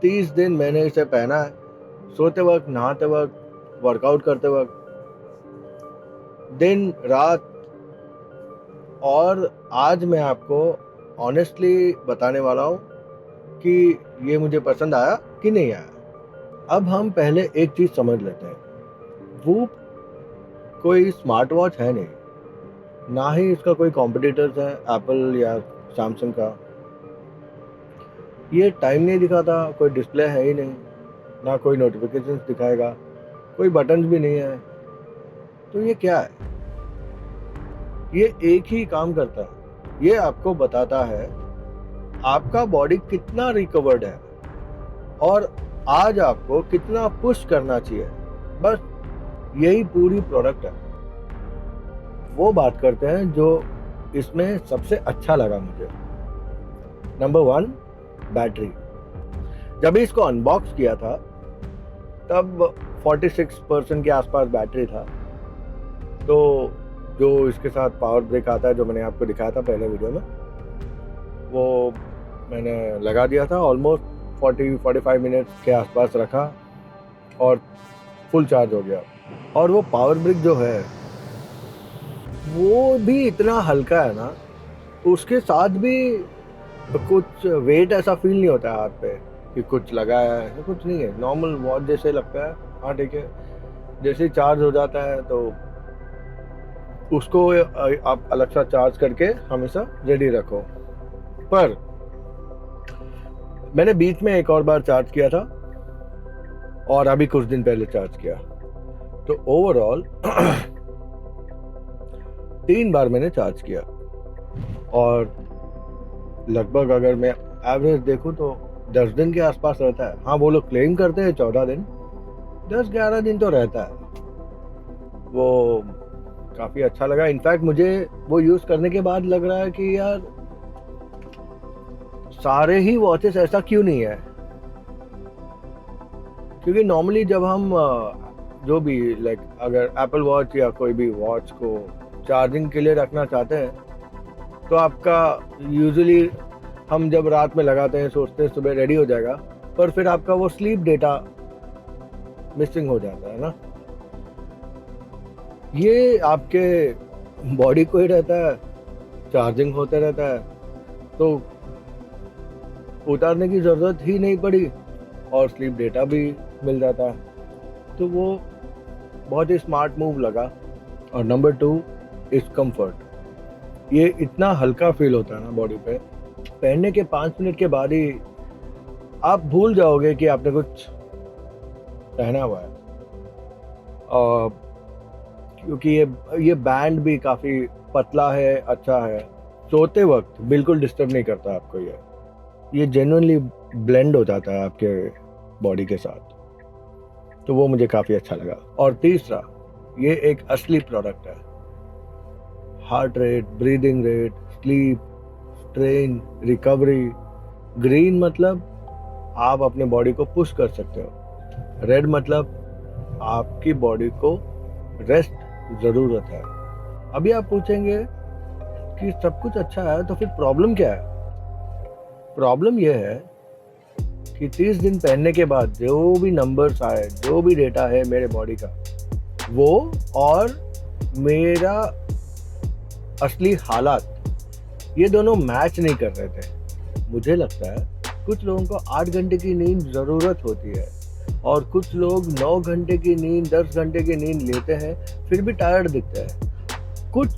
30 दिन मैंने इसे पहना है, सोते वक्त, नहाते वक्त, वर्कआउट करते वक्त, दिन रात। और आज मैं आपको ऑनेस्टली बताने वाला हूँ कि ये मुझे पसंद आया कि नहीं आया। अब हम पहले एक चीज़ समझ लेते हैं, वो कोई स्मार्ट वॉच है नहीं, ना ही इसका कोई कॉम्पिटिटर्स है एप्पल या सैमसंग का। ये टाइम नहीं दिखाता, कोई डिस्प्ले है ही नहीं, ना कोई नोटिफिकेशंस दिखाएगा, कोई बटन्स भी नहीं है। तो ये क्या है? ये एक ही काम करता है, ये आपको बताता है आपका बॉडी कितना रिकवर्ड है और आज आपको कितना पुश करना चाहिए। बस यही पूरी प्रोडक्ट है। वो बात करते हैं जो इसमें सबसे अच्छा लगा मुझे। Number 1, battery. जब इसको अनबॉक्स किया था तब 46% के आसपास बैटरी था। तो जो इसके साथ पावर ब्रेक आता है, जो मैंने आपको दिखाया था पहले वीडियो में, वो मैंने लगा दिया था। ऑलमोस्ट 40-45 मिनट्स के आसपास रखा और फुल चार्ज हो गया। और वो पावर ब्रेक जो है वो भी इतना हल्का है ना, उसके साथ भी कुछ वेट ऐसा फील नहीं होता है हाथ पे कि कुछ लगा है, ऐसा कुछ नहीं है। नॉर्मल वॉच जैसे लगता है। हाँ ठीक है, जैसे ही चार्ज हो जाता है तो उसको आप अलग सा चार्ज करके हमेशा रेडी रखो। पर मैंने बीच में एक और बार चार्ज किया था और अभी कुछ दिन पहले चार्ज किया, तो ओवरऑल 3 बार मैंने चार्ज किया। और लगभग अगर मैं एवरेज देखूं तो 10 दिन के आसपास रहता है। हाँ, वो लोग क्लेम करते हैं 14 दिन, 10-11 दिन तो रहता है। वो काफ़ी अच्छा लगा। इनफैक्ट मुझे वो यूज़ करने के बाद लग रहा है कि यार सारे ही वॉचेस ऐसा क्यों नहीं है। क्योंकि नॉर्मली जब हम जो भी अगर एप्पल वॉच या कोई भी वॉच को चार्जिंग के लिए रखना चाहते हैं तो आपका यूजुअली हम जब रात में लगाते हैं सोचते हैं सुबह रेडी हो जाएगा, पर फिर आपका वो स्लीप डेटा मिसिंग हो जाता है ना। ये आपके बॉडी को ही रहता है, चार्जिंग होते रहता है, तो उतारने की ज़रूरत ही नहीं पड़ी और स्लीप डेटा भी मिल जाता है। तो वो बहुत ही स्मार्ट मूव लगा। और नंबर 2 इज़ कंफर्ट। ये इतना हल्का फील होता है ना बॉडी पे, पहनने के 5 मिनट के बाद ही आप भूल जाओगे कि आपने कुछ पहना हुआ है। क्योंकि ये बैंड भी काफ़ी पतला है, अच्छा है, सोते वक्त बिल्कुल डिस्टर्ब नहीं करता आपको। ये जेन्युइनली ब्लेंड हो जाता है आपके बॉडी के साथ, तो वो मुझे काफ़ी अच्छा लगा। और तीसरा, ये एक असली प्रोडक्ट है। Heart rate, breathing rate, sleep, strain, recovery. Green मतलब आप अपने बॉडी को पुश कर सकते हो, रेड मतलब आपकी बॉडी को रेस्ट ज़रूरत है। अभी आप पूछेंगे कि सब कुछ अच्छा है तो फिर प्रॉब्लम क्या है? प्रॉब्लम यह है कि 30 दिन पहनने के बाद जो भी नंबर्स आए, जो भी डेटा है मेरे बॉडी का, वो और मेरा असली हालात, ये दोनों मैच नहीं कर रहे थे। मुझे लगता है कुछ लोगों को 8 घंटे की नींद ज़रूरत होती है और कुछ लोग 9 घंटे की नींद, 10 घंटे की नींद लेते हैं फिर भी टायर्ड दिखते हैं। कुछ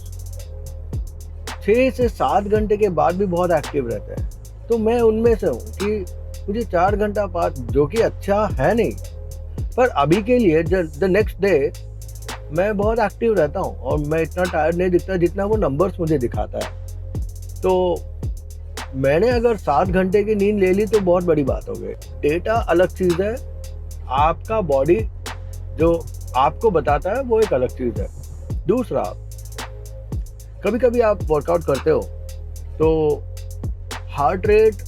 6 से 7 घंटे के बाद भी बहुत एक्टिव रहते हैं। तो मैं उनमें से हूँ कि मुझे 4 घंटा 5, जो कि अच्छा है नहीं, पर अभी के लिए द नेक्स्ट डे मैं बहुत एक्टिव रहता हूँ और मैं इतना टायर्ड नहीं दिखता जितना वो नंबर्स मुझे दिखाता है। तो मैंने अगर 7 घंटे की नींद ले ली तो बहुत बड़ी बात हो गई। डेटा अलग चीज़ है, आपका बॉडी जो आपको बताता है वो एक अलग चीज़ है। दूसरा, कभी कभी आप वर्कआउट करते हो तो हार्ट रेट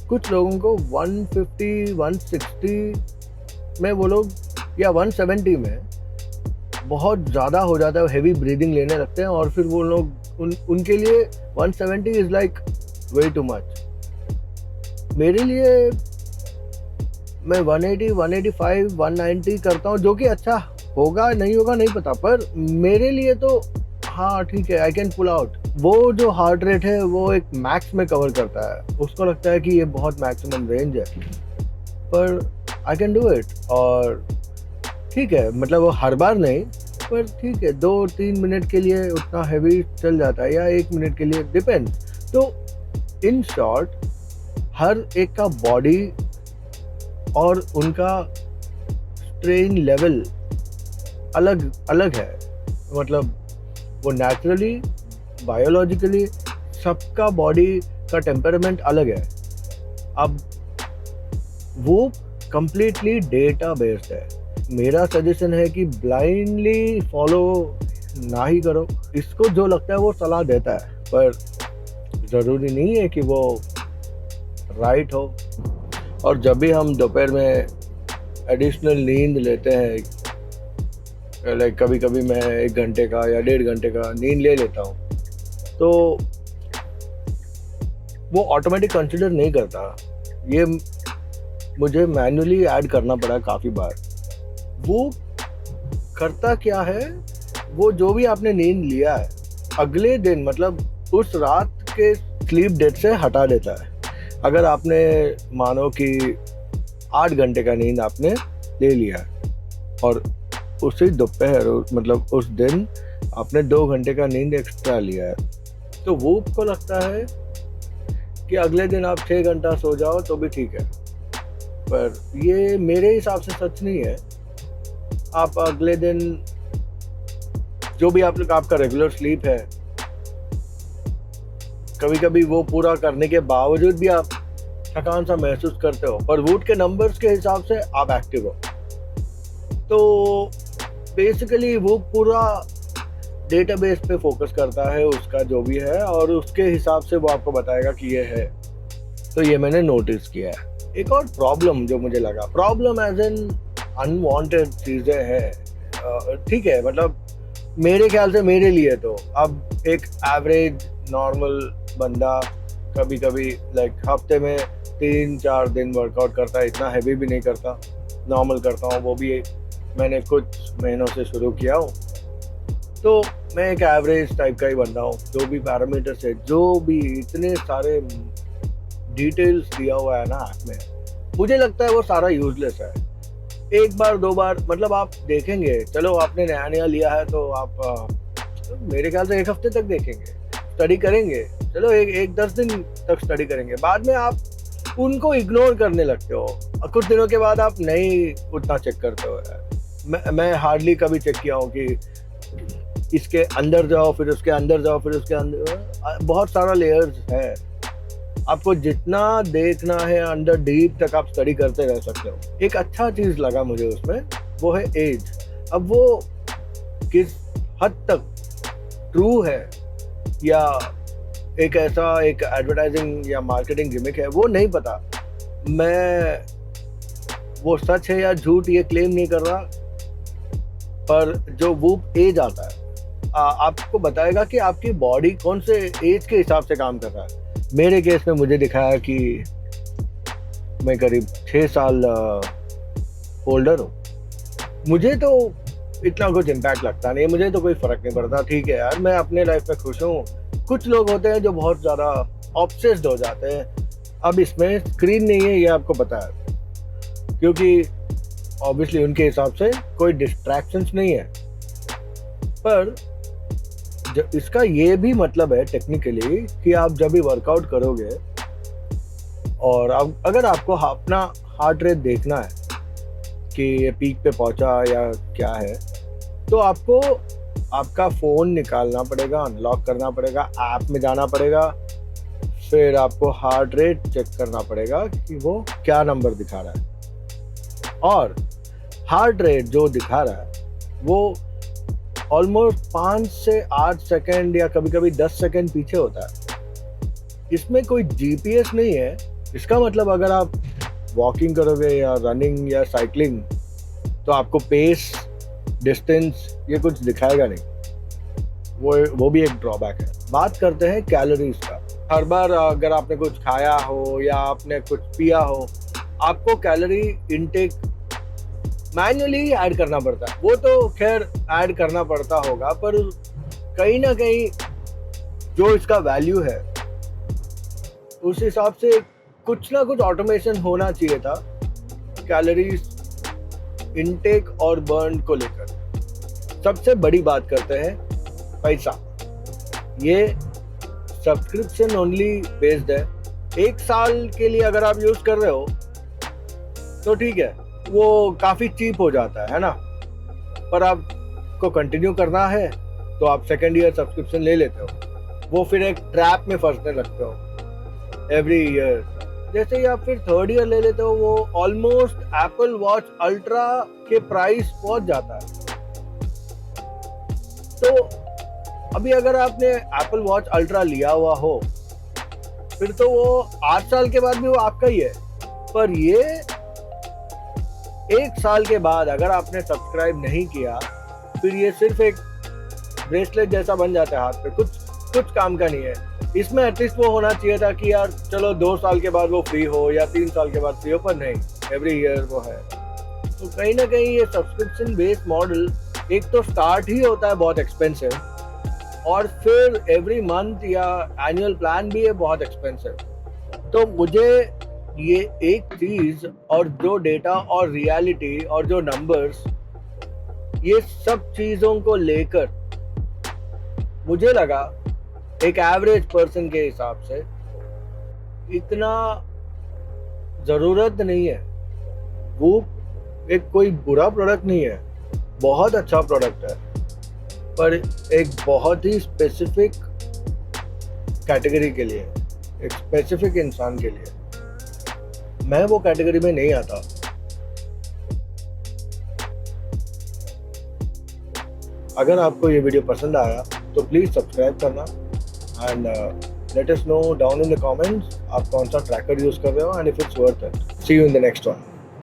कुछ लोगों को 150, 160 में, वो लोग या 170 में बहुत ज़्यादा हो जाता है, हेवी ब्रीदिंग लेने लगते हैं और फिर वो लोग उनके लिए 170 is like way too much. मेरे लिए मैं 180, 185, 190 करता हूँ, जो कि अच्छा होगा नहीं होगा नहीं पता, पर मेरे लिए तो हाँ ठीक है, आई कैन पुल आउट। वो जो हार्ट रेट है वो एक मैक्स में कवर करता है, उसको लगता है कि ये बहुत मैक्सिमम रेंज है, पर आई कैन डू इट। और ठीक है, मतलब वो हर बार नहीं, पर ठीक है 2-3 मिनट के लिए उतना हैवी चल जाता है, या 1 मिनट के लिए, डिपेंड्स। तो इन शॉर्ट, हर एक का बॉडी और उनका स्ट्रेन लेवल अलग अलग है। मतलब वो नेचुरली, बायोलॉजिकली सबका बॉडी का टेम्परामेंट अलग है। अब वो कंप्लीटली डेटा बेस्ड है। मेरा सजेशन है कि ब्लाइंडली फॉलो ना ही करो। इसको जो लगता है वो सलाह देता है, पर ज़रूरी नहीं है कि वो राइट हो। और जब भी हम दोपहर में एडिशनल नींद लेते हैं, लाइक कभी कभी मैं 1 घंटे का या 1.5 घंटे का नींद ले लेता हूँ, तो वो ऑटोमेटिक कंसिडर नहीं करता। ये मुझे मैन्युअली ऐड करना पड़ा काफ़ी बार। वो करता क्या है, वो जो भी आपने नींद लिया है अगले दिन, मतलब उस रात के स्लीप डेट से हटा देता है। अगर आपने मानो कि 8 घंटे का नींद आपने ले लिया और उसी दोपहर, मतलब उस दिन आपने 2 घंटे का नींद एक्स्ट्रा लिया है, तो वो को लगता है कि अगले दिन आप 6 घंटा सो जाओ तो भी ठीक है। पर ये मेरे हिसाब से सच नहीं है। आप अगले दिन जो भी आपका रेगुलर स्लीप है, कभी कभी वो पूरा करने के बावजूद भी आप थकान सा महसूस करते हो, पर वुड के नंबर्स के हिसाब से आप एक्टिव हो। तो बेसिकली वो पूरा डेटाबेस पे फोकस करता है, उसका जो भी है, और उसके हिसाब से वो आपको बताएगा कि ये है। तो ये मैंने नोटिस किया है। एक और प्रॉब्लम जो मुझे लगा, प्रॉब्लम एज एन अनवांटेड चीज़ें हैं, ठीक है, मतलब मेरे ख्याल से, मेरे लिए तो अब एक एवरेज नॉर्मल बंदा कभी कभी लाइक हफ्ते में 3-4 दिन वर्कआउट करता है, इतना हैवी भी नहीं करता, नॉर्मल करता हूँ, वो भी मैंने कुछ महीनों से शुरू किया हूँ। तो मैं एक एवरेज टाइप का ही बंदा हूँ। जो भी पैरामीटर्स है, जो भी इतने सारे डिटेल्स दिया हुआ है ना ऐप में, मुझे लगता है वो सारा यूजलेस है। 1 बार 2 बार, मतलब आप देखेंगे, चलो आपने नया नया लिया है तो आप मेरे ख्याल से 1 हफ्ते तक देखेंगे, स्टडी करेंगे, चलो एक 10 दिन तक स्टडी करेंगे, बाद में आप उनको इग्नोर करने लगते हो। और कुछ दिनों के बाद आप नहीं उतना चेक करते हो यार। मैं हार्डली कभी चेक किया हूँ कि इसके अंदर जाओ, फिर उसके अंदर जाओ, फिर उसके अंदर, बहुत सारा लेयर्स है। आपको जितना देखना है अंडर डीप तक आप स्टडी करते रह सकते हो। एक अच्छा चीज़ लगा मुझे उसमें, वो है एज। अब वो किस हद तक ट्रू है या एक ऐसा एक एडवर्टाइजिंग या मार्केटिंग गिमिक है, वो नहीं पता। मैं वो सच है या झूठ ये क्लेम नहीं कर रहा, पर जो वूप एज आता है आपको बताएगा कि आपकी बॉडी कौन से एज के हिसाब से काम कर रहा है। मेरे केस में मुझे दिखाया कि मैं करीब 6 साल ओल्डर हूँ। मुझे तो इतना कुछ इम्पैक्ट लगता नहीं, मुझे तो कोई फ़र्क नहीं पड़ता। ठीक है यार, मैं अपने लाइफ में खुश हूँ। कुछ लोग होते हैं जो बहुत ज़्यादा ऑब्सेस्ड हो जाते हैं। अब इसमें स्क्रीन नहीं है, ये आपको पता है, क्योंकि ऑब्वियसली उनके हिसाब से कोई डिस्ट्रैक्शंस नहीं है। पर इसका ये भी मतलब है टेक्निकली कि आप जब भी वर्कआउट करोगे और अगर आपको अपना हार्ट रेट देखना है कि ये पीक पे पहुंचा या क्या है, तो आपको आपका फ़ोन निकालना पड़ेगा, अनलॉक करना पड़ेगा, ऐप में जाना पड़ेगा, फिर आपको हार्ट रेट चेक करना पड़ेगा कि वो क्या नंबर दिखा रहा है। और हार्ट रेट जो दिखा रहा है वो ऑलमोस्ट 5 से 8 सेकेंड या कभी कभी 10 सेकेंड पीछे होता है। इसमें कोई जीपीएस नहीं है। इसका मतलब अगर आप वॉकिंग करोगे या रनिंग या साइकिलिंग, तो आपको पेस, डिस्टेंस ये कुछ दिखाएगा नहीं। वो भी एक ड्रॉबैक है। बात करते हैं कैलोरीज का। हर बार अगर आपने कुछ खाया हो या आपने कुछ पिया हो, आपको कैलोरी इनटेक मैन्युअली ऐड करना पड़ता है। वो तो खैर ऐड करना पड़ता होगा, पर कहीं ना कहीं जो इसका वैल्यू है उस हिसाब से कुछ ना कुछ ऑटोमेशन होना चाहिए था कैलोरीज इनटेक और बर्न को लेकर। सबसे बड़ी बात करते हैं पैसा। ये सब्सक्रिप्शन ओनली बेस्ड है। 1 साल के लिए अगर आप यूज कर रहे हो तो ठीक है, वो काफी चीप हो जाता है ना। पर आपको कंटिन्यू करना है तो आप सेकेंड ईयर सब्सक्रिप्शन ले लेते हो। वो फिर एक ट्रैप में फंसने लगते हो एवरी ईयर। जैसे ही आप फिर थर्ड ईयर ले लेते हो, वो ऑलमोस्ट एप्पल वॉच अल्ट्रा के प्राइस पहुंच जाता है। तो अभी अगर आपने एप्पल वॉच अल्ट्रा लिया हुआ हो, फिर तो वो 8 साल के बाद भी वो आपका ही है। पर ये 1 साल के बाद अगर आपने सब्सक्राइब नहीं किया, फिर ये सिर्फ एक ब्रेसलेट जैसा बन जाता है हाथ पे, कुछ काम का नहीं है। इसमें एटलीस्ट वो होना चाहिए था कि यार चलो 2 साल के बाद वो फ्री हो या 3 साल के बाद फ्री हो, पर नहीं, एवरी ईयर वो है। तो कहीं ना कहीं ये सब्सक्रिप्शन बेस्ड मॉडल एक तो स्टार्ट ही होता है बहुत एक्सपेंसिव, और फिर एवरी मंथ या एनुअल प्लान भी है बहुत एक्सपेंसिव। तो मुझे ये एक चीज और जो डेटा और रियलिटी और जो नंबर्स, ये सब चीजों को लेकर मुझे लगा एक एवरेज पर्सन के हिसाब से इतना जरूरत नहीं है। वो एक कोई बुरा प्रोडक्ट नहीं है, बहुत अच्छा प्रोडक्ट है, पर एक बहुत ही स्पेसिफिक कैटेगरी के लिए, एक स्पेसिफिक इंसान के लिए। मैं वो कैटेगरी में नहीं आता। अगर आपको ये वीडियो पसंद आया तो प्लीज सब्सक्राइब करना and let us know down in the comments आप कौन सा ट्रैकर यूज कर रहे हो and if it's worth it. See you in the next one.